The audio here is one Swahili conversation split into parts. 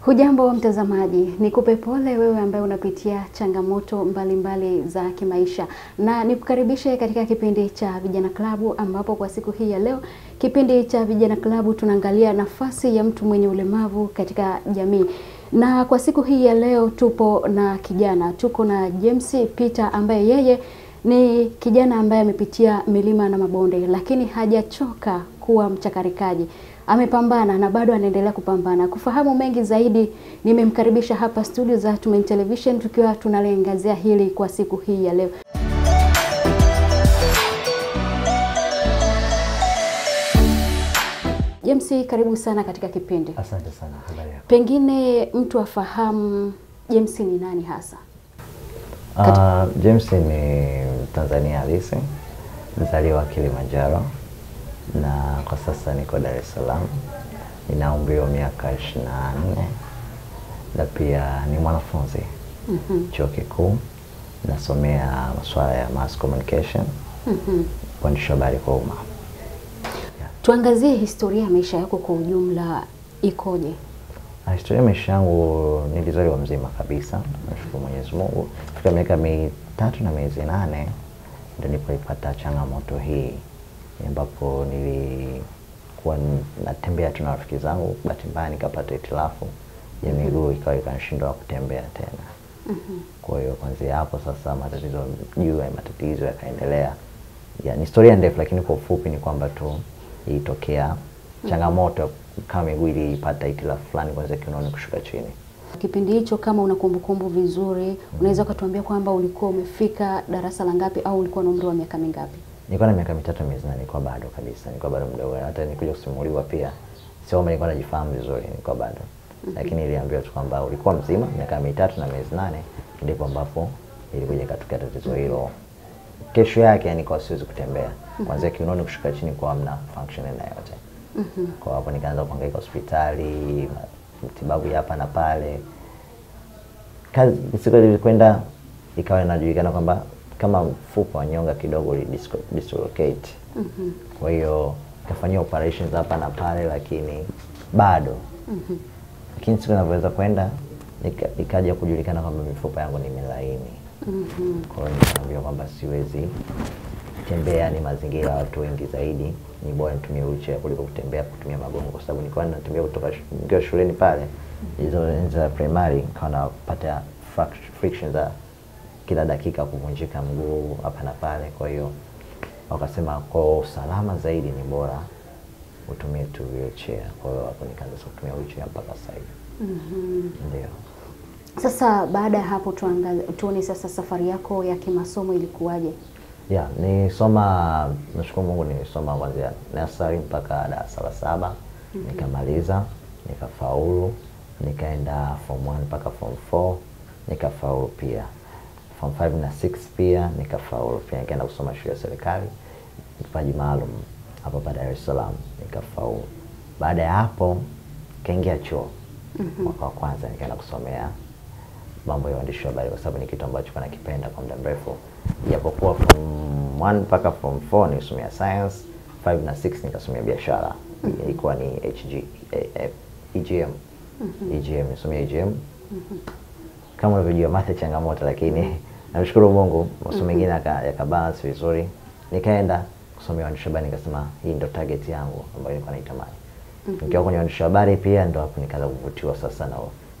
Hujambo mtazamaji, nikupe pole wewe ambaye unapitia changamoto mbalimbali za kimaisha, na nikukaribishe katika kipindi cha Vijana Klabu, ambapo kwa siku hii ya leo kipindi cha Vijana Klabu tunaangalia nafasi ya mtu mwenye ulemavu katika jamii. Na kwa siku hii ya leo tupo na kijana, tuko na James Peter ambaye yeye ni kijana ambaye amepitia milima na mabonde, lakini hajachoka kuwa mchakarikaji. Amepambana na bado anaendelea kupambana. Kufahamu mengi zaidi, nimemkaribisha hapa studio za Tumaini Television tukiwa tunaliangazia hili kwa siku hii ya leo. James, karibu sana katika kipindi. Asante sana, habari yako? Pengine mtu afahamu James ni nani hasa? James ni Tanzania halisi, mzaliwa Kilimanjaro, na kwa sasa niko Dar es Salaam. Nina umri wa miaka 24 na pia ni mwanafunzi chuo kikuu, nasomea masuala ya mass communication, uandishi wa habari kwa umma. Tuangazie historia ya maisha yako kwa ujumla ikoje? Historia ya maisha yangu, nilizaliwa mzima kabisa, nashukuru Mwenyezi Mungu. Fika miaka 3 na miezi 8 ndio nilipopata changamoto hii, ambapo nilikuwa natembea tu na rafiki zangu, bahati mbaya nikapata hitilafu ya miguu, ikawa ikanishindwa kutembea tena. Kwa hiyo kuanzia hapo sasa matatizo juu ya matatizo yakaendelea. Ni historia ndefu, lakini kwa ufupi ni kwamba tu ilitokea changamoto kama miguu ilipata hitilafu fulani kuanzia kiunoni kushuka chini. Kipindi hicho kama una kumbukumbu vizuri, unaweza kutuambia kwamba ulikuwa umefika darasa la ngapi au ulikuwa na umri wa miaka mingapi? Nilikuwa na miaka 3 miezi 8, nilikuwa bado kabisa, nilikuwa bado mdogo. Hata nikuja kusimuliwa pia sio kama nilikuwa najifahamu vizuri, nilikuwa bado. Lakini niliambiwa tu kwamba ulikuwa mzima, miaka 3 na miezi 8 ndipo ambapo ilikuja katokea tatizo hilo. Kesho yake nilikuwa siwezi kutembea. Kuanzia kiunoni kushuka chini kwa hamna function yoyote. Kwa hapo nikaanza kuhangaika hospitali, matibabu hapa na pale. Kazi siku ilikwenda ikawa inajulikana kwamba kama mfupa wa nyonga kidogo dislocate. Kwa hiyo nikafanyia operations hapa na pale, lakini bado. Lakini siku inavyoweza kwenda ikaja kujulikana kwamba mifupa yangu ni milaini. Kwa hiyo nikaambiwa kwamba siwezi tembea, ni mazingira watu wengi zaidi, ni bora nitumie wheelchair kuliko kutembea kutumia magongo, kwa sababu nilikuwa natembea kutoka nikiwa shuleni pale hizo za primary, nikawa napata friction za kila dakika, kuvunjika mguu hapa na pale. Kwa hiyo wakasema kwa usalama zaidi ni bora utumie tu wheelchair. Kwa hiyo hapo nikaanza kutumia wheelchair mpaka sasa hivi. Ndio. Sasa baada ya hapo tuone sasa safari yako ya kimasomo ilikuwaje? Nisoma, nashukuru Mungu, nilisoma kuanzia nursery mpaka darasa la 7, nikamaliza, nikafaulu, nikaenda form 1 mpaka form 4, nikafaulu pia. Form 5 na 6 pia nikafaulu pia, nikaenda kusoma shule ya serikali kipaji maalum hapa Dar es Salaam, nikafaulu. Baada ya hapo kaingia chuo. Mwaka wa kwanza nikaenda kusomea mambo ya uandishi wa habari, kwa sababu ni kitu ambacho nakipenda kwa muda mrefu. Japokuwa form 1 mpaka form 4 nilisomea science, 5 na 6 nikasomea biashara. Ilikuwa ni EGM. Nisomea EGM. Kama unavyojua math changamoto, lakini namshukuru Mungu masomo mengine yakabalance vizuri. Nikaenda kusomea uandishi wa habari, nikasema hii ndio target yangu ambayo nilikuwa naitamani. Nikiwa kwenye uandishi wa habari pia ndo hapo nikaanza kuvutiwa sasa na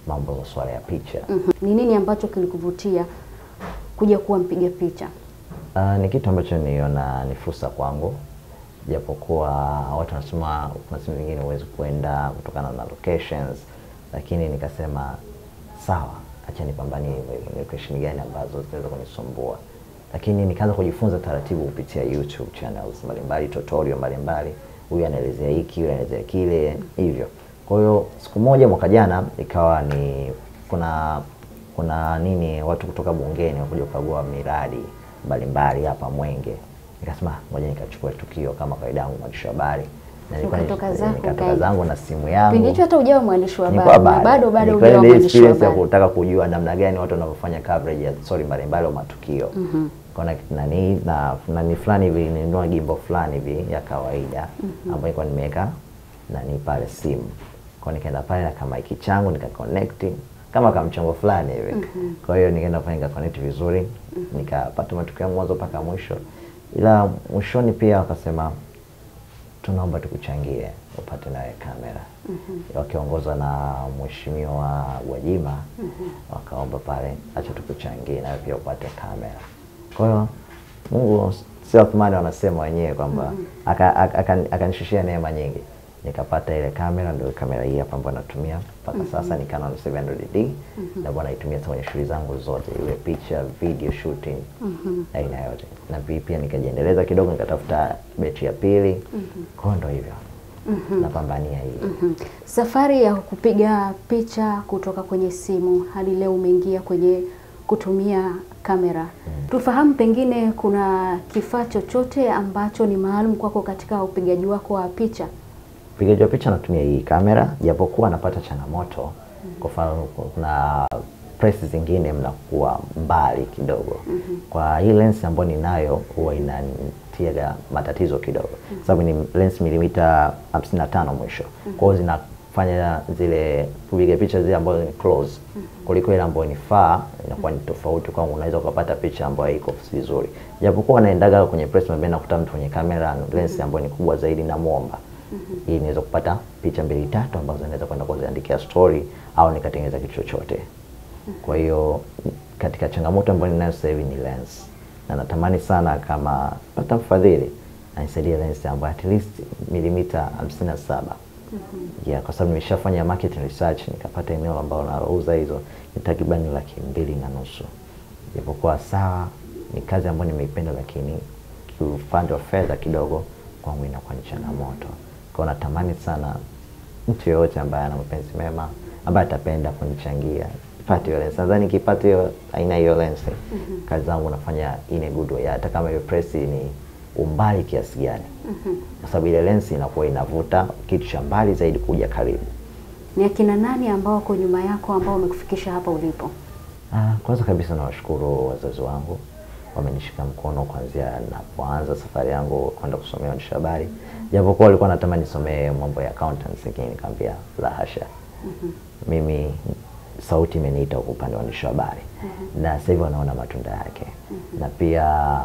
mambo ya masuala ya picha. Ni nini ambacho kilikuvutia kuja kuwa mpiga picha? Ni kitu ambacho niona ni fursa kwangu. Japokuwa watu wanasema kuna sehemu nyingine huwezi kwenda kutokana na locations, lakini nikasema sawa, acha nipambanie location gani ambazo zitaweza kunisumbua. Lakini nikaanza kujifunza taratibu kupitia YouTube channels mbalimbali, tutorial mbalimbali. Huyu anaelezea hiki, huyu anaelezea kile, hivyo. Kwa hiyo siku moja mwaka jana ikawa ni kuna nini, watu kutoka bungeni wakuja kukagua miradi mbalimbali hapa Mwenge. Nikasema ngoja nikachukua tukio kama kawaida yangu mwandishi wa habari. Na nilikuwa nikatoka zangu na simu yangu. Pindi hicho hata hujawa mwandishi wa habari, bado hujawa mwandishi wa habari. Kutaka kujua namna gani watu wanavyofanya coverage ya story mbalimbali au matukio. Kuna nani fulani hivi, ninunua gimbo fulani hivi ya kawaida ambayo ilikuwa nimeweka nani pale simu. Kwa nikaenda pale na kama mic changu nika connect kama kama mchongo fulani hivi. Kwa hiyo nikaenda pale nika connect vizuri, nikapata matokeo mwanzo mpaka mwisho. Ila mwishoni pia wakasema tunaomba tukuchangie upate nawe kamera. Wakiongozwa na mheshimiwa Gwajima, wakaomba pale acha tukuchangie na pia upate kamera. Kwa hiyo Mungu sio Athmani wanasema wenyewe kwamba akanishushia neema nyingi. Nikapata ile kamera, ndio kamera hii hapa ambayo natumia mpaka sasa, ni Canon 700D. Na bwana naitumia kwenye shughuli zangu zote, iwe picha, video shooting, aina yote. Na pia nikajiendeleza kidogo, nikatafuta betri ya pili. Kwa ndo hivyo. Napambania hii. Safari ya kupiga picha kutoka kwenye simu hadi leo umeingia kwenye kutumia kamera. Tufahamu pengine kuna kifaa chochote ambacho ni maalum kwako katika upigaji wako wa picha? Upigaji wa picha natumia hii kamera, japokuwa napata changamoto. Kwa mfano kuna press zingine mnakuwa mbali kidogo. Kwa hii lens ambayo ninayo huwa inanitia matatizo kidogo. Sababu ni lens milimita 55 mwisho. Kwa hiyo zinafanya zile kupiga picha zile ambazo ni close. Kuliko ile ambayo ni far inakuwa ni tofauti, kwa unaweza kupata picha ambayo iko vizuri. Japokuwa naendaga kwenye press mabena nakuta mtu kwenye kamera lens ambayo ni kubwa zaidi na muomba. Hii inaweza kupata picha 2-3 ambazo naweza kwenda kuziandikia story au nikatengeneza kitu chochote. Kwa hiyo katika changamoto ambayo ninayo sasa hivi ni lens. Na natamani sana kama pata mfadhili anisaidie lens ambayo at least milimita 57. Yeah, kwa sababu nimeshafanya market research nikapata eneo ambalo nalouza hizo ni takriban 2.5. Japokuwa sawa ni kazi ambayo nimeipenda, lakini kiupande wa fedha kidogo kwangu inakuwa ni changamoto. Kwa natamani sana mtu yote ambaye ana mapenzi mema, ambaye atapenda kunichangia pate hiyo lens. Nadhani nikipata hiyo aina hiyo lens, kazi zangu nafanya in a good way, hata kama hiyo press ni umbali kiasi gani. Kwa sababu ile lens inakuwa inavuta kitu cha mbali zaidi kuja karibu. Ni akina nani ambao wako nyuma yako ambao wamekufikisha hapa ulipo? Kwanza kabisa nawashukuru wazazi wangu, wamenishika mkono kuanzia napoanza safari yangu kwenda kusomea uandishi habari. Japokuwa walikuwa natamani nisomee mambo ya accountancy, lakini nikamwambia la hasha. Mimi sauti imeniita kwa upande wa uandishi habari. Na sasa hivi wanaona matunda yake. Na pia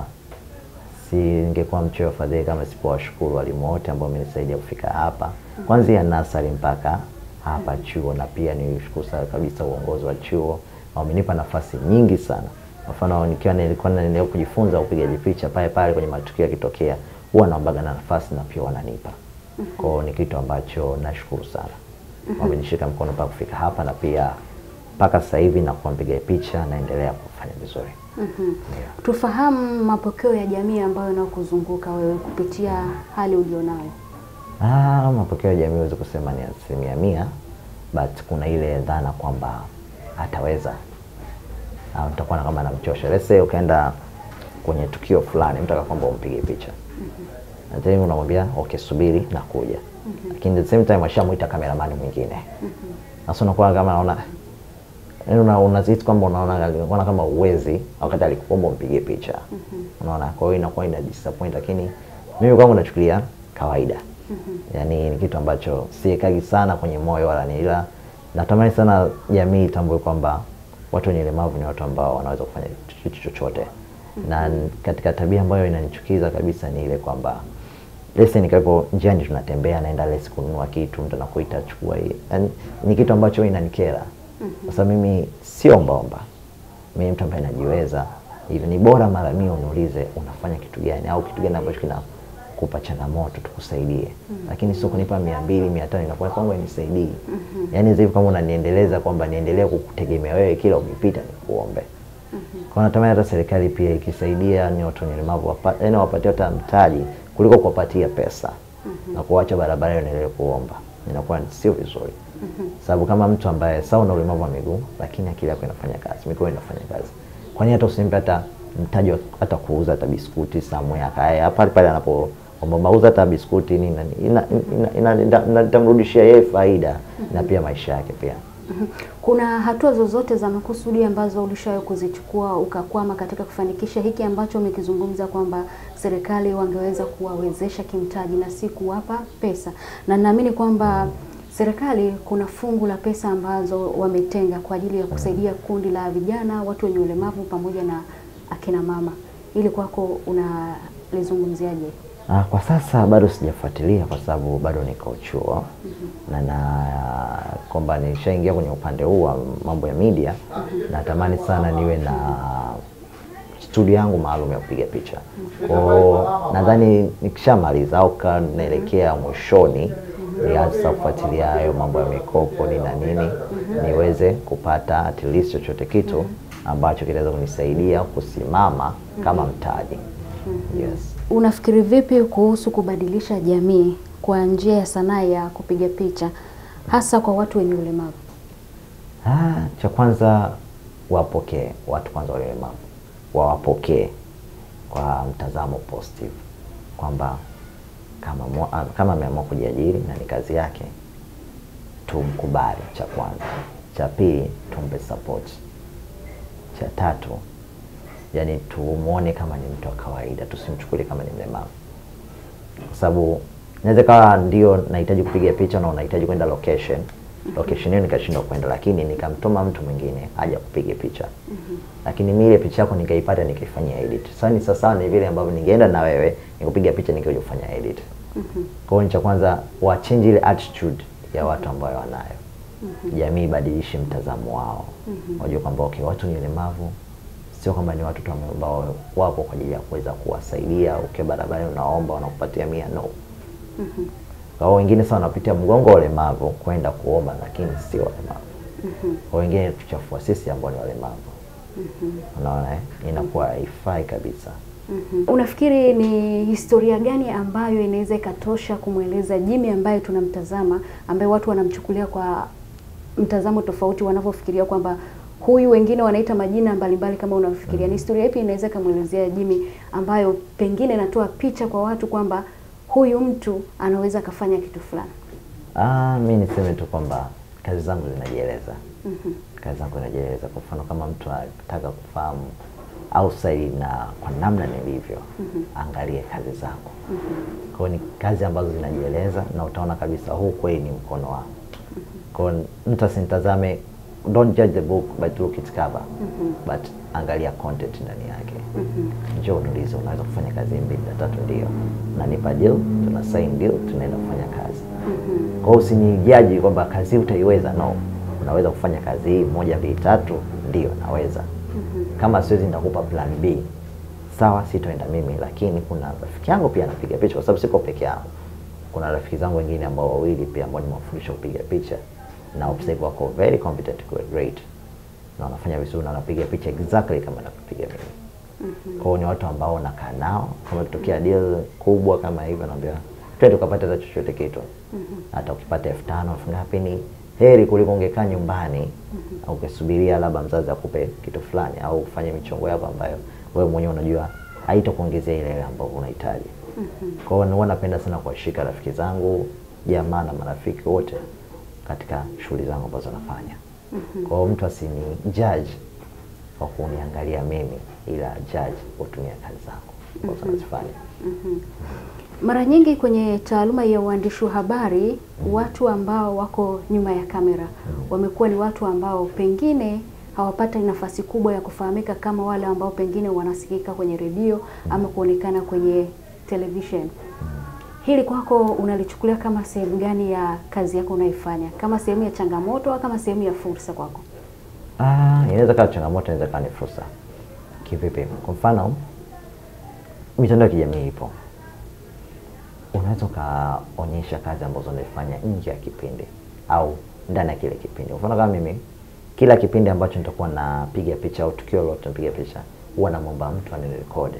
singekuwa mchoyo fadhili kama sipowashukuru walimu wote ambao wamenisaidia kufika hapa. Kuanzia nasari mpaka hapa chuo, na pia nishukuru sana kabisa uongozi wa chuo. Wamenipa nafasi nyingi sana. Kwa mfano nikiwa nilikuwa naendelea kujifunza upigaji picha pale kwenye matukio yakitokea, huwa naombaga na nafasi na pia wananipa. Kwa hiyo ni kitu ambacho nashukuru sana. Wamenishika mkono mpaka kufika hapa, na pia mpaka sasa hivi na kupiga picha naendelea kufanya vizuri. Tufahamu mapokeo ya jamii ambayo yanakuzunguka wewe kupitia hali ulionayo. Mapokeo ya jamii huwezi kusema ni 100%, but kuna ile dhana kwamba ataweza. Utakuwa kama namchosha. Let's say ukaenda kwenye tukio fulani, mtu akakwambia umpige picha. Na tena unamwambia okay, subiri na kuja. Lakini at the same time ashamuita cameraman mwingine. Sasa unakuwa kama unazidi kwamba unaona kama uwezi wakati alikuomba umpige picha. Unaona, kwa hiyo inakuwa ina disappoint, lakini mimi kwangu nachukulia kawaida. Yaani ni kitu ambacho siekagi sana kwenye moyo wala ni, ila natamani sana jamii itambue kwamba watu wenye ulemavu ni watu ambao wanaweza kufanya kitu chochote. Na katika tabia ambayo inanichukiza kabisa ni ile kwamba lesi nikapo njiani tunatembea naenda lesi kununua kitu, mtu anakuita chukua hii. Yaani ni kitu ambacho inanikera. Kwa sababu mimi sio ombaomba. Mimi mtu ambaye najiweza. Hivi ni bora mara mia uniulize unafanya kitu gani au kitu gani ambacho kinakupa changamoto tukusaidie. Lakini sio kunipa 200, 500 inakuwa kwangu inisaidii. Yaani hivi kama unaniendeleza kwamba niendelee kukutegemea wewe kila ukipita nikuombe. Kwa natamani hata serikali pia ikisaidia ni watu wenye ulemavu wapatie hata mtaji kuliko kuwapatia pesa. Na kuacha barabara endelee kuomba. Inakuwa sio vizuri. Sababu kama mtu ambaye sawa na ulemavu wa miguu lakini akili yako inafanya kazi, mikono inafanya kazi. Kwa nini hata usimpe hata mtaji hata kuuza hata biskuti somewhere akaya pale anapoomba mauza hata biskuti nini inamrudishia yeye faida na pia maisha yake pia. Kuna hatua zozote za makusudi ambazo ulishawahi kuzichukua ukakwama katika kufanikisha hiki ambacho umekizungumza kwamba serikali wangeweza kuwawezesha kimtaji na si kuwapa pesa? Na naamini kwamba serikali kuna fungu la pesa ambazo wametenga kwa ajili ya kusaidia kundi la vijana, watu wenye ulemavu pamoja na akina mama. Ili kwako unalizungumziaje? Kwa sasa bado sijafuatilia kwa sababu bado niko chuo. Na kwamba nishaingia kwenye upande huu wa mambo ya media, natamani sana niwe na studio yangu maalum ya kupiga picha. Kwa nadhani nikishamaliza au naelekea mwishoni nianze kufuatilia hayo mambo ya mikopo na nini, niweze kupata at least chochote kitu ambacho kitaweza kunisaidia kusimama kama mtaji. Yes. Unafikiri vipi kuhusu kubadilisha jamii kwa njia ya sanaa ya kupiga picha hasa kwa watu wenye ulemavu? Cha kwanza wapokee watu kwanza wale ulemavu. Wawapokee kwa mtazamo positive kwamba kama ameamua kujiajiri na ni kazi yake, tumkubali. Cha kwanza. Cha pili, tumpe support. Cha tatu, yani tumuone kama ni mtu wa kawaida, tusimchukulie kama ni mlemavu. Kwa sababu naweza kawa ndio nahitaji kupiga picha na unahitaji kwenda location hiyo nikashindwa kwenda, lakini nikamtuma mtu mwingine aje kupiga picha. Lakini mimi ile picha yako nikaipata nikaifanyia edit. Sasa ni vile ambavyo ningeenda na wewe nikupiga picha nikaje kufanya edit. Kwa hiyo cha kwanza wa change ile attitude ya watu ambao wanayo. Jamii badilishe mtazamo wao. Wajue kwamba watu ni ulemavu sio kwamba ni watu ambao wapo kwa ajili ya kuweza kuwasaidia. Barabarani unaomba wanakupatia 100, no. Kwa wengine sana wanapitia mgongo wa ulemavu kwenda kuomba, lakini sio walemavu. Kwa wengine tuchafua sisi ambao ni walemavu. Unaona inakuwa haifai kabisa. Unafikiri ni historia gani ambayo inaweza ikatosha kumweleza Jimmy ambaye tunamtazama, ambaye watu wanamchukulia kwa mtazamo tofauti wanavyofikiria kwamba huyu, wengine wanaita majina mbalimbali kama unafikiria? Ni historia ipi inaweza kumuelezea Jimmy ambayo pengine inatoa picha kwa watu kwamba huyu mtu anaweza kafanya kitu fulani? Mimi niseme tu kwamba kazi zangu zinajieleza. Kazi zangu zinajieleza. Kwa mfano kama mtu anataka kufahamu outside na kwa namna nilivyo, angalie kazi zangu. Kwa ni kazi ambazo zinajieleza na utaona kabisa huu kweli ni mkono wangu. Kwa mtu asintazame, don't judge the book by through its cover, but angalia content ndani yake. Njoo niulize, unaweza kufanya kazi 2 na 3? Ndio. Unanipa deal, tuna sign deal, tunaenda kufanya kazi. Kwa hiyo usinijaji kwamba kazi utaiweza, no. Unaweza kufanya kazi hii 1 2 3, ndio naweza. Kama siwezi nitakupa plan B. Sawa, sitoenda mimi, lakini kuna rafiki yangu pia anapiga picha kwa sababu siko peke yangu. Kuna rafiki zangu wengine ambao wawili pia ambao nimewafundisha kupiga picha na observe wako very competent, great. Na wanafanya vizuri na wanapiga picha exactly kama napiga mimi. Kwa hiyo ni watu ambao nakaa nao, kama kitokea deal kubwa kama hivyo naambia twende tukapata hata chochote kitu. Hata ukipata 5000 ngapi ni heri kuliko ungekaa nyumbani au kusubiria labda mzazi akupe kitu fulani au ufanye michongo yako ambayo wewe mwenyewe unajua haitakuongezea ile ambayo unahitaji. Kwa hiyo napenda sana kuwashika rafiki zangu, jamaa na marafiki wote katika shughuli zangu ambazo nafanya. Kwa hiyo mtu asini judge kwa kuniangalia mimi, ila judge kutumia kazi zangu kwa kuzifanya. Mara nyingi kwenye taaluma ya uandishi wa habari, watu ambao wako nyuma ya kamera wamekuwa ni watu ambao pengine hawapata nafasi kubwa ya kufahamika kama wale ambao pengine wanasikika kwenye redio ama kuonekana kwenye television. Hili kwako unalichukulia kama sehemu gani ya kazi yako unaifanya? Kama sehemu ya changamoto au kama sehemu ya fursa kwako? Inaweza kuwa changamoto, inaweza kuwa ni fursa. Kivipi? Kwa mfano, mitandao ya kijamii ipo. Unaweza kaonyesha kazi ambazo unafanya nje ya kipindi au ndani ya kile kipindi. Kwa mfano kama mimi, kila kipindi ambacho nitakuwa napiga picha au tukio lolote napiga picha, huwa naomba mtu anirekodi.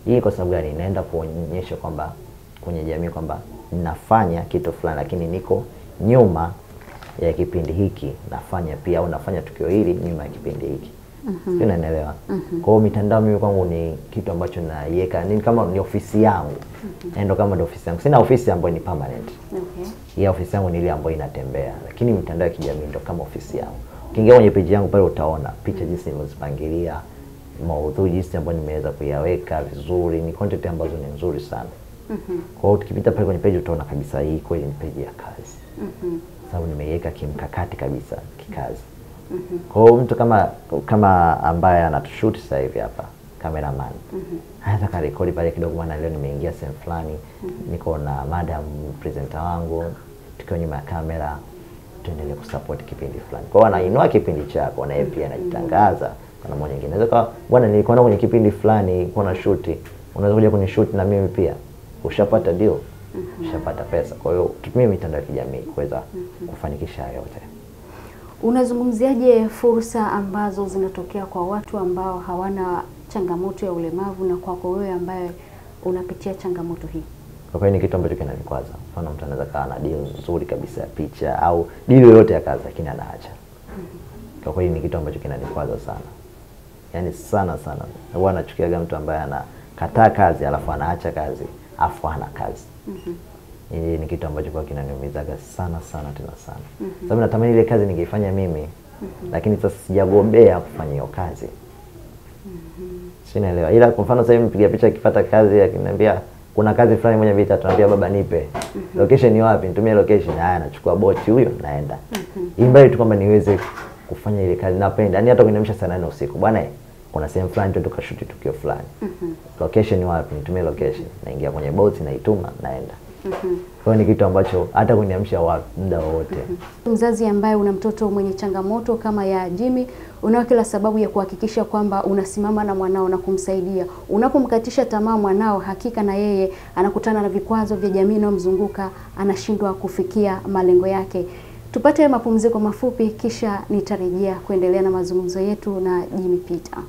Hii kwa sababu gani? Inaenda kuonyesha kwamba kwenye jamii kwamba ninafanya kitu fulani lakini niko nyuma ya kipindi hiki, nafanya pia au nafanya tukio hili nyuma ya kipindi hiki. Sio, unaelewa? Kwa hiyo mitandao mimi kwangu ni kitu ambacho naiweka ni kama ni ofisi yangu. Ndio kama ndio ofisi yangu. Sina ofisi ambayo ni permanent. Ya ofisi yangu ni ile ambayo inatembea, lakini mitandao ya kijamii ndio kama ofisi yangu. Ukiingia kwenye page yangu pale utaona picha jinsi nilivyozipangilia, maudhui jinsi ambayo nimeweza kuyaweka vizuri, ni content ambazo ni nzuri sana. Kwa hiyo tukipita pale kwenye page utaona kabisa hii kweli ni page ya kazi. Sababu nimeiweka kimkakati kabisa kikazi. Kwa hiyo mtu kama ambaye anatushoot sasa hivi hapa, cameraman. Anaweza karekodi pale kidogo, bwana leo nimeingia sehemu fulani, niko na madam presenter wangu, tukiwa nyuma ya kamera, tuendelee kusupport kipindi fulani. Kwa hiyo anainua kipindi chako na yeye pia anajitangaza kwa mmoja mwingine. Inaweza kwa bwana nilikuwa kwenye kipindi fulani, kuna shoot, unaweza kuja kwenye shoot na mimi pia. Ushapata deal. Ushapata pesa. Kwa hiyo tutumie mitandao ya kijamii kuweza kufanikisha yote. Unazungumziaje fursa ambazo zinatokea kwa watu ambao hawana changamoto ya ulemavu na kwako wewe ambaye unapitia changamoto hii? Kwa kweli ni kitu ambacho kinanikwaza. Mfano mtu anaweza kaa na deal nzuri kabisa ya picha au deal yoyote ya kazi lakini anaacha. Kwa kweli ni kitu ambacho kinanikwaza sana. Yaani sana. Huwa nachukiaga mtu ambaye anakataa kazi alafu anaacha kazi, afu hana kazi. Hii ni kitu ambacho kwa kinaniumizaga sana tena sana. Sababu natamani ile kazi ningeifanya mimi, lakini sasa sijagombea kufanya hiyo kazi. Sinaelewa. Ila kwa mfano sasa hivi mpiga picha akipata kazi akiniambia kuna kazi fulani moja mbili tatu, naambia baba nipe. Location ni wapi? Nitumie location. Haya, nachukua boti huyo naenda. Imbali tu kwamba niweze kufanya ile kazi napenda. Yaani hata ukiniamsha saa 8 usiku, bwana kuna sehemu fulani tukashoot tukio fulani. Location ni wapi? Nitumie location. Naingia kwenye boti naituma naenda. Kwa ni kitu ambacho hata kuniamsha muda wote. Mzazi ambaye una mtoto mwenye changamoto kama ya Jimmy, unao kila sababu ya kuhakikisha kwamba unasimama na mwanao na kumsaidia. Unapomkatisha tamaa mwanao, hakika na yeye anakutana na vikwazo vya jamii inayomzunguka, anashindwa kufikia malengo yake. Tupate mapumziko mafupi kisha nitarejea kuendelea na mazungumzo yetu na Jimmy Peter.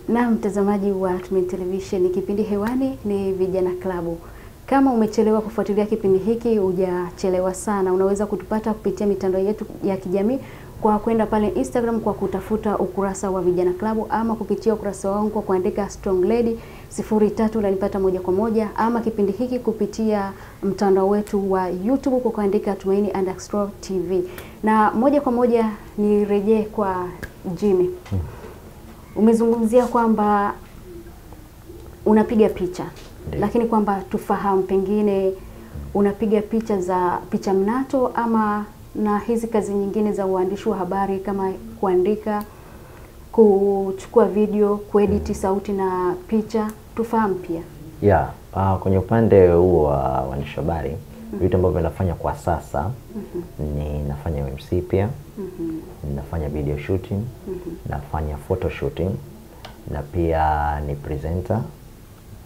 Na mtazamaji wa Tumaini Television, kipindi hewani ni Vijana Klabu. Kama umechelewa kufuatilia kipindi hiki, hujachelewa sana. Unaweza kutupata kupitia mitandao yetu ya kijamii kwa kwenda pale Instagram kwa kutafuta ukurasa wa Vijana Klabu, ama kupitia ukurasa wangu kwa kuandika Strong Lady 03 unanipata moja kwa moja, ama kipindi hiki kupitia mtandao wetu wa YouTube kwa kuandika Tumaini_TV. Na moja kwa moja nirejee kwa Jimmy. Umezungumzia kwamba unapiga picha. Lakini kwamba tufahamu pengine unapiga picha mnato ama na hizi kazi nyingine za uandishi wa habari kama kuandika, kuchukua video, kuedit sauti na picha, tufahamu pia. Kwenye upande huo wa uandishi wa habari, vitu ambavyo nafanya kwa sasa ni nafanya MC pia, nafanya video shooting, nafanya photo shooting, na pia ni presenter.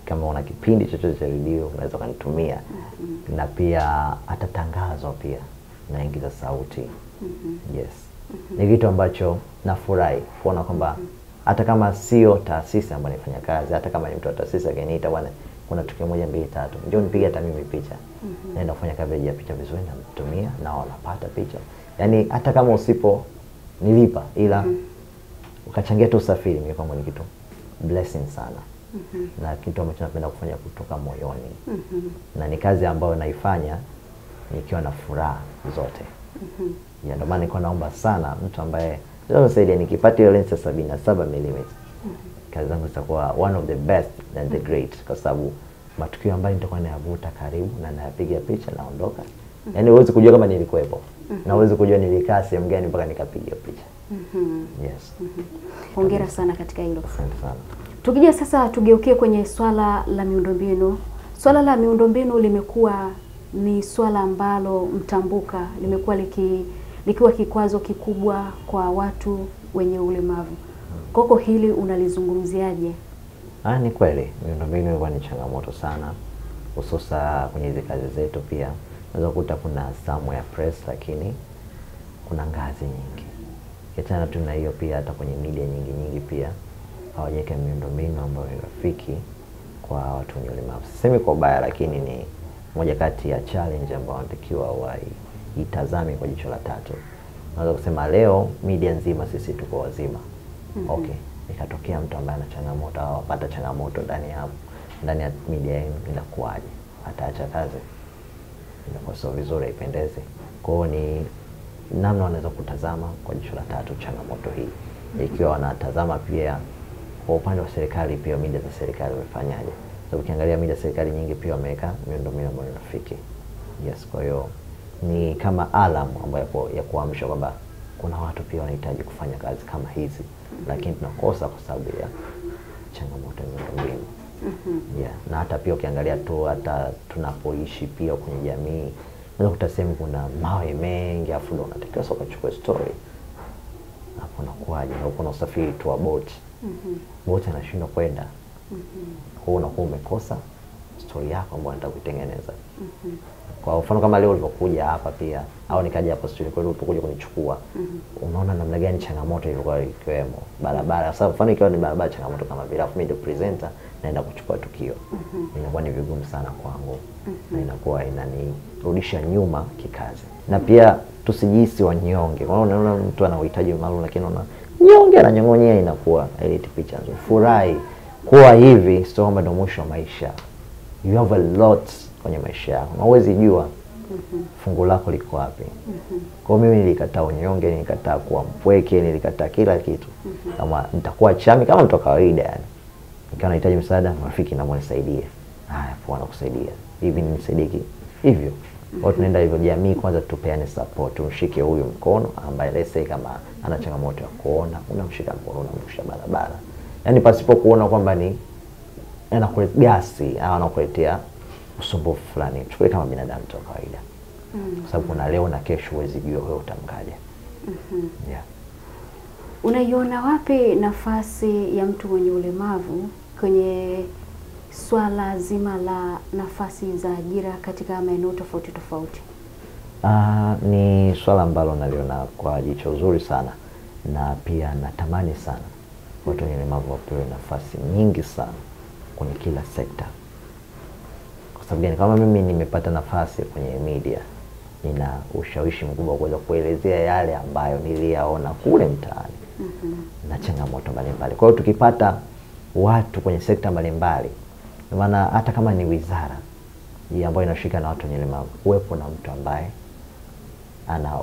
Kama una kipindi chochote cha video unaweza kunitumia. Na pia hata tangazo pia naingiza sauti. Yes. Ni kitu ambacho nafurahi kuona kwamba hata kama sio taasisi ambayo nafanya kazi, hata kama ni mtu wa taasisi akiniita, bwana kuna tukio moja mbili tatu, njoo nipige hata mimi picha. Naenda kufanya coverage ya picha vizuri na mtumia na wanapata picha. Yaani hata kama usipo nilipa, ila ukachangia tu usafiri, mimi kwangu ni kitu blessing sana. Na kitu ambacho napenda kufanya kutoka moyoni. Na ni kazi ambayo naifanya nikiwa na furaha zote. Ndio maana niko naomba sana mtu ambaye sasa nikipata hiyo lens ya 77mm, kazi zangu zitakuwa one of the best and the great, kwa sababu matukio ambayo nitakuwa nayavuta karibu na nayapiga picha naondoka. Yaani huwezi kujua kama nilikuwepo. Na huwezi kujua nilikaa sehemu gani mpaka nikapiga picha. Yes. Hongera sana katika hilo. Asante sana. Tukija sasa tugeukie kwenye swala la miundombinu. Swala la miundombinu limekuwa ni swala ambalo mtambuka, limekuwa likiwa kikwazo kikubwa kwa watu wenye ulemavu. Koko hili unalizungumziaje? Ni kweli miundombinu huwa ni changamoto sana, hususa kwenye hizo kazi zetu. Pia unaweza kukuta kuna zamu ya press, lakini kuna ngazi nyingi. Kiachana tu na hiyo, pia hata kwenye media nyingi pia hawajaweka miundombinu ambayo ni rafiki kwa watu wenye ulemavu. Sisemi kwa baya, lakini ni moja kati ya challenge ambayo wanatakiwa waitazame kwa jicho la tatu. Naweza kusema leo media nzima sisi tuko wazima. Okay, ikatokea mtu ambaye ana changamoto au apata changamoto ndani ya media yenu, inakuwaje? Ataacha kazi? Inakuwa sio vizuri, haipendezi. Kwa hiyo ni namna wanaweza kutazama kwa jicho la tatu changamoto hii. ikiwa wanatazama pia kwa upande wa serikali, pia media za serikali wamefanyaje. Sababu ukiangalia media za serikali nyingi pia wameweka miundombinu ambayo inafiki. Yes, kwa hiyo ni kama alarm ambayo ya kuamsha kwamba kuna watu pia wanahitaji kufanya kazi kama hizi, lakini tunakosa kwa sababu ya changamoto ya miundombinu. Yeah, na hata pia ukiangalia tu hata tunapoishi pia kwenye jamii, unaweza kutasema kuna mawe mengi afu ndo unatakiwa sasa kuchukua story. Hapo unakuaje? Na uko na usafiri tu wa boat. Boat inashindwa kwenda. Kwa unakuwa umekosa story yako ambayo unataka kutengeneza. Kwa mfano kama leo ulipokuja hapa pia au nikaja hapo studio kwa ulipokuja kunichukua, unaona namna gani changamoto ilikuwa ikiwemo barabara. Sasa mfano ikiwa ni barabara, changamoto kama vile afu mimi ndio presenter naenda kuchukua tukio, inakuwa ni vigumu sana kwangu na inakuwa inanirudisha nyuma kikazi. Na pia tusijisi wanyonge. Unaona mtu ana uhitaji maalum lakini unaona nyonge na nyongonyea, inakuwa ile picha nzuri. Furahi kuwa hivi sio kwamba ndio mwisho wa maisha. You have a lot kwenye maisha yako. Na huwezi jua fungu lako liko wapi. Kwa mimi nilikataa unyonge, nilikataa kuwa mpweke, nilikataa kila kitu. Kama nitakuwa chami kama mtu kawaida yani. Nikiwa nahitaji msaada, marafiki na mnisaidie. Haya, poa nakusaidia. Hivi nisaidie hivyo. Kwa tunaenda hivyo jamii, kwanza tupeane support, tumshike huyu mkono ambaye let's say kama ana changamoto ya kuona, unamshika mkono, unamshika barabara. Yaani pasipo kuona kwamba ni anakuletea gasi au anakuletea usumbufu fulani. Chukue kama binadamu tu kawaida. Kwa sababu kuna leo na kesho huwezi jua wewe utamkaje. Yeah. Unaiona wapi nafasi ya mtu mwenye ulemavu kwenye swala zima la nafasi za ajira katika maeneo tofauti tofauti? Ni swala ambalo naliona kwa jicho zuri sana, na pia natamani sana watu wenye ulemavu wapewe nafasi nyingi sana kwenye kila sekta. Kwa sababu gani? Kama mimi nimepata nafasi kwenye media, nina ushawishi mkubwa kuweza kuelezea yale ambayo niliyaona kule mtaani. Na changamoto mbalimbali. Kwa hiyo tukipata watu kwenye sekta mbalimbali, maana hata kama ni wizara ambayo inashika na watu wenye ulemavu, kuwepo na mtu ambaye ana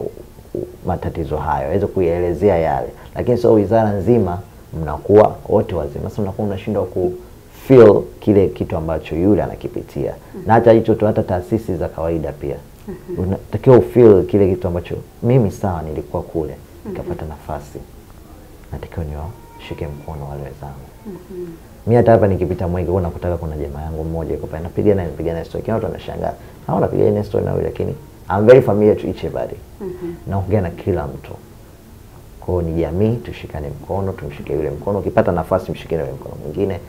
matatizo hayo aweze kuielezea yale. Lakini sio wizara nzima mnakuwa wote wazima. Sasa mnakuwa mnashindwa ku feel kile kitu ambacho yule anakipitia. Na hata hicho tu, hata taasisi za kawaida pia. Unatakiwa feel kile kitu ambacho mimi sawa nilikuwa kule, nikapata nafasi. Natakiwa niwashike mkono wale wenzangu. Mimi hata hapa nikipita Mwenge kuna kutaka kuna jamaa yangu mmoja yuko pale napiga na story. Kila watu wanashangaa. Hao napiga na story na wewe, lakini I'm very familiar to each everybody. Naongea na kila mtu. Kwa hiyo ni jamii, tushikane mkono, tumshike yule mkono. Ukipata nafasi mshike yule mkono mwingine.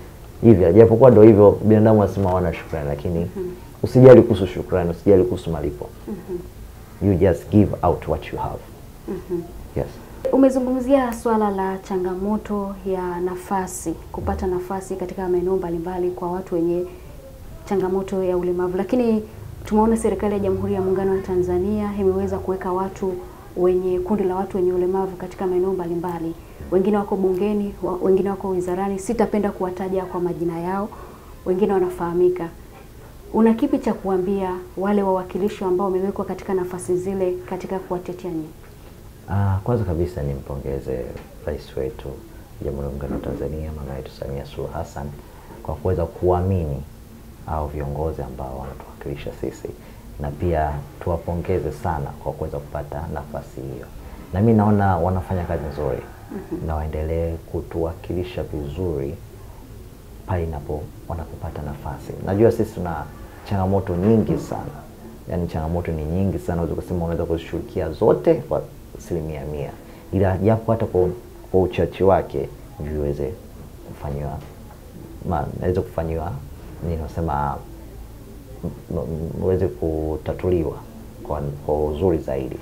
Hivi japokuwa ndio hivyo binadamu wasema wana shukrani, lakini usijali kuhusu shukrani, usijali kuhusu malipo. You just give out what you have. Yes. Umezungumzia swala la changamoto ya nafasi, kupata nafasi katika maeneo mbalimbali kwa watu wenye changamoto ya ulemavu. Lakini tumeona serikali ya Jamhuri ya Muungano wa Tanzania imeweza kuweka watu wenye kundi la watu wenye ulemavu katika maeneo mbalimbali. Wengine wako bungeni, wengine wako wizarani. Sitapenda kuwataja kwa majina yao. Wengine wanafahamika. Una kipi cha kuambia wale wawakilishi ambao wamewekwa katika nafasi zile katika kuwatetea nyinyi? Kwanza kabisa nimpongeze Rais wetu Jamhuri ya Muungano wa Tanzania, Mama yetu Samia Suluhu Hassan, kwa kuweza kuamini au viongozi ambao wanatuwakilisha sisi, na pia tuwapongeze sana kwa kuweza kupata nafasi hiyo. Na mimi naona wanafanya kazi nzuri. Na waendelee kutuwakilisha vizuri pale wanapopata nafasi. Najua sisi tuna changamoto nyingi sana. Yaani changamoto ni nyingi sana, unaweza kusema unaweza kuzishughulikia zote kwa 100%. Ila japo hata kwa uchache wake viweze kufanywa, naweza kufanywa ninasema uweze kutatuliwa kwa uzuri zaidi.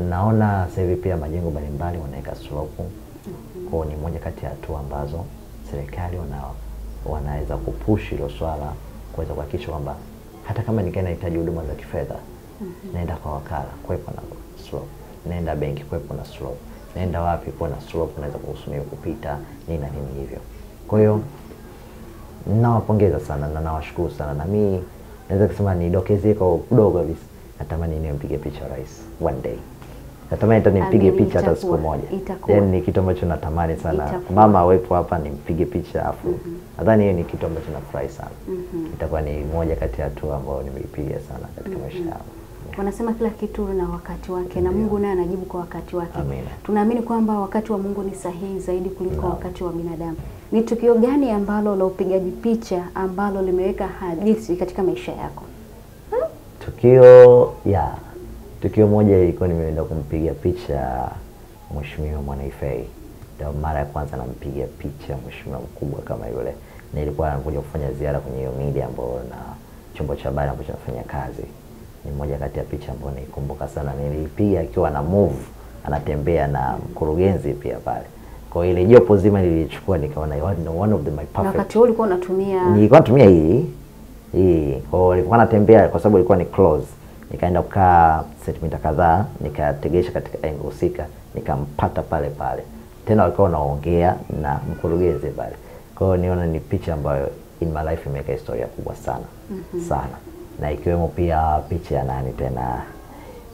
Naona sasa hivi pia majengo mbalimbali wanaweka slope. Kwa ni moja kati ya hatua ambazo serikali wanaweza kupush hilo swala, kuweza kuhakikisha kwamba hata kama nahitaji huduma za kifedha, naenda kwa wakala kuwepo na slope, naenda benki kuwepo na slope, naenda wapi kwa na slope, unaweza kuhusumiwa kupita nini hivyo. Kwa hiyo nawapongeza sana na nawashukuru sana, na mimi naweza kusema nidokezee kwa kidogo kabisa, natamani nimpige picha rais one day. natamani hata nimpige picha hata siku itakuwa, moja. itakuwa. Yaani ni kitu ambacho natamani sana. Itakuwa. Mama awepo hapa nimpige picha afu. Nadhani hiyo ni kitu ambacho nafurahi sana. Itakuwa ni moja kati ya hatua ambayo nimeipiga sana katika maisha yangu. Wanasema kila kitu na wakati wake, na Mungu naye anajibu kwa wakati wake. Amina. Tunaamini kwamba wakati wa Mungu ni sahihi zaidi kuliko wakati wa binadamu. Ni tukio gani ambalo la upigaji picha ambalo limeweka hadithi katika maisha yako? Tukio moja ilikuwa nimeenda kumpiga picha Mheshimiwa Mwanaifei. Ndio mara ya kwanza nampiga picha mheshimiwa mkubwa kama yule. Na ilikuwa anakuja kufanya ziara kwenye hiyo media ambayo na chombo cha habari ambacho nafanya kazi. Ni moja kati ya picha ambayo naikumbuka sana. Nilipiga akiwa na move, anatembea na mkurugenzi pia pale. Kwa ile jopo zima nilichukua nikaona one of my perfect. Na wakati huo ulikuwa unatumia? Nilikuwa natumia hii. Kwa hiyo nilikuwa natembea kwa sababu ilikuwa ni close. Nikaenda kukaa sentimita kadhaa, nikategesha katika engo husika, nikampata pale pale. Tena walikuwa wanaongea na mkurugenzi pale. Kwa hiyo niona ni picha ambayo in my life imeweka historia kubwa sana. Sana. Na ikiwemo pia picha ya nani tena,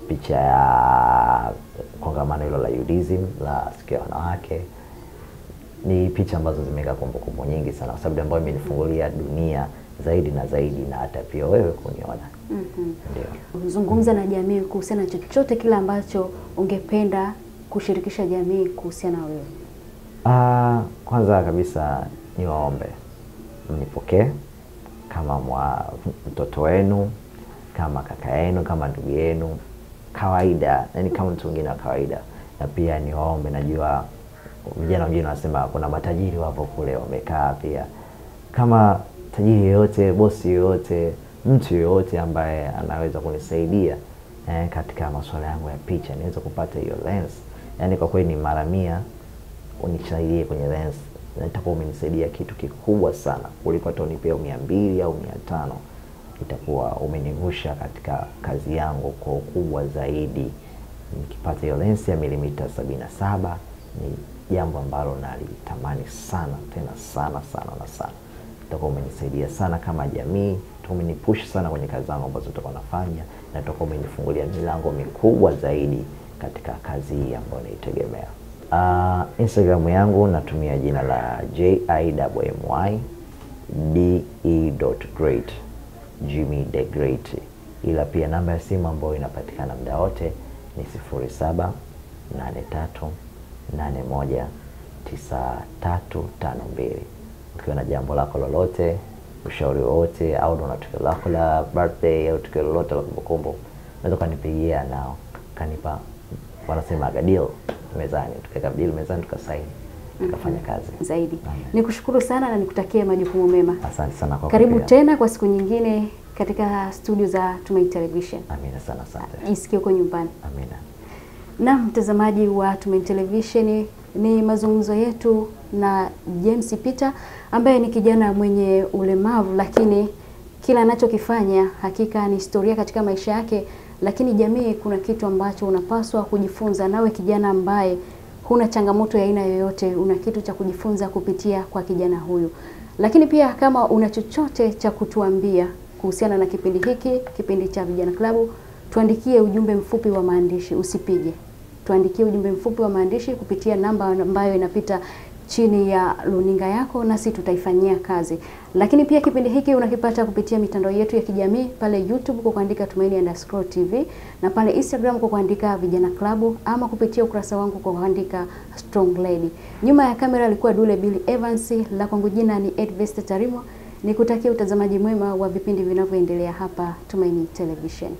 picha ya kongamano hilo la UDSM la siku ya wanawake. Ni picha ambazo zimeweka kumbukumbu nyingi sana kwa sababu ambayo imenifungulia dunia zaidi na zaidi, na hata pia wewe kuniona. Ndio. Zungumza na jamii kuhusiana na chochote kile ambacho ungependa kushirikisha jamii kuhusiana na wewe. Kwanza kabisa niwaombe mnipokee kama mtoto wenu, kama kaka yenu, kama ndugu yenu, kawaida, yani kama mtu mwingine wa kawaida. Na pia niwaombe, najua vijana wengine wanasema kuna matajiri wapo kule wamekaa pia. Kama tajiri yoyote, bosi yoyote, mtu yoyote ambaye anaweza kunisaidia katika masuala yangu ya picha, niweza kupata hiyo lens. Yani kwa kweli ni mara 100 unisaidie kwenye lens. Na itakuwa umenisaidia kitu kikubwa sana kuliko hata unipea 200 au 500. Itakuwa umenivusha katika kazi yangu kwa ukubwa zaidi. Nikipata hiyo lens ya milimita 77 ni jambo ambalo nalitamani sana, tena sana sana na sana. Itakuwa umenisaidia sana kama jamii, umenipush sana kwenye kazi zangu ambazo tutakuwa nafanya, na itakuwa umenifungulia milango mikubwa zaidi katika kazi hii ambayo naitegemea. Instagram yangu natumia jina la JIMMYDE.great, Jimmy the Great. Ila pia namba ya simu ambayo inapatikana muda wote ni 0783819352. Ukiwa na jambo lako lolote, ushauri wote, au una tukio lako la birthday au tukio lolote la kumbukumbu, unaweza kanipigia nao kanipa, wanasema deal mezani, tukaweka deal mezani, tukasaini, tukafanya kazi zaidi. Nikushukuru sana na nikutakie majukumu mema. Asante sana kwa karibu tena kwa siku nyingine katika studio za Tumaini Television. Amina sana, asante. Jisikie uko nyumbani. Amina. Na mtazamaji wa Tumaini Television, ni mazungumzo yetu na James Peter ambaye ni kijana mwenye ulemavu, lakini kila anachokifanya hakika ni historia katika maisha yake. Lakini jamii, kuna kitu ambacho unapaswa kujifunza. Nawe kijana ambaye huna changamoto ya aina yoyote, una kitu cha kujifunza kupitia kwa kijana huyu. Lakini pia kama una chochote cha kutuambia kuhusiana na kipindi hiki, kipindi cha Vijana Klabu, tuandikie ujumbe mfupi wa maandishi, usipige. Tuandikie ujumbe mfupi wa maandishi kupitia namba ambayo inapita chini ya runinga yako, nasi tutaifanyia kazi. Lakini pia kipindi hiki unakipata kupitia mitandao yetu ya kijamii, pale YouTube kwa kuandika Tumaini_TV, na pale Instagram kwa kuandika Vijana Klabu, ama kupitia ukurasa wangu kwa kuandika Strong Lady. Nyuma ya kamera alikuwa Dule Billy Evans, la kwangu jina ni Edvesta Tarimo. Nikutakia utazamaji mwema wa vipindi vinavyoendelea hapa Tumaini Television.